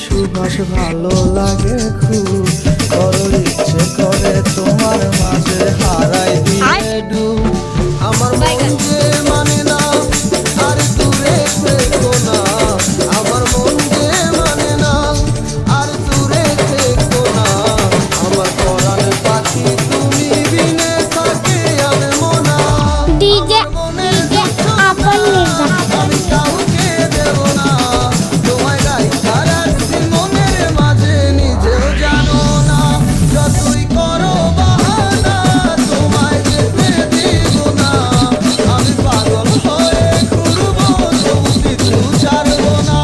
সুবাস ভালো লাগে খুব, বড় ইচ্ছে করে তোমার মাঝে হারাই দিয়ে ডুব। আমার মন যে মানে না আর দূরে থেকো না, আমার মন যে মানে না আর দূরে থেকো না, আমার পরাণ পাখি তুমি বিনে থাকে আমি মোনা। ডিজে আপন নির্ভর আমি কাউকে দেব না, তোমায় রাইখা রাখছি মনের মাঝে নিজেও জানো না। যতই করো বাহানা তোমায় যেতে দিব না, আমি পাগল হয়ে ঘুরবো তবু কিছু ছাড়বো না।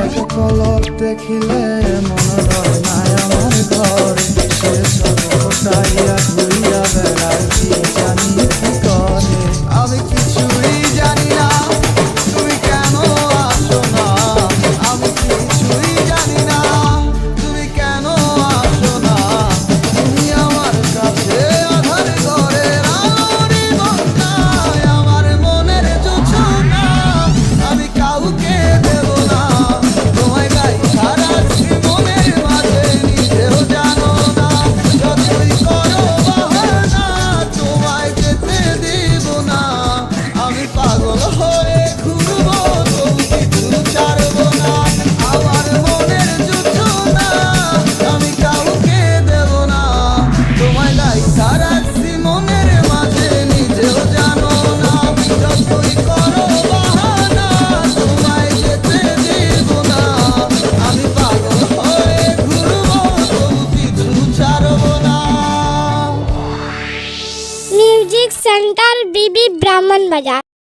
এক পলক দেখিলে মন রয় না আমার ঘরে, সে ছটফটাইয়া ঘুরিয়া বেড়ায় কি জানি কি করে। আমি কিছুই জানি না তুমি কেন আসো না, আমি কিছুই জানি না তুমি কেন আসো না। তুমি আমার কাছে আধার ঘরের আলোরই বন্যায়, আমার মনের জোছনা আমি কাউকে দেব না, তোমায় রাইখা রাখছি মনের মাঝে নিজেও জানো না। যতই করো বাহানা তোমায় যেতে দিব না, আমি পাগল হয়ে ঘুরবো তবু কিছু ছাড়বো না। আমার মনের জোছনা আমি কাউকে দেব না, তোমায় রাইখা রাখছি মনের মাঝে নিজেও জানো না। যতই করো বাহানা তোমায় যেতে দিব না, আমি পাগল হয়ে ঘুরবো তবু কিছু ছাড়বো না। মিউজিক সেন্টার বিবি ব্রাহ্মণবাজার।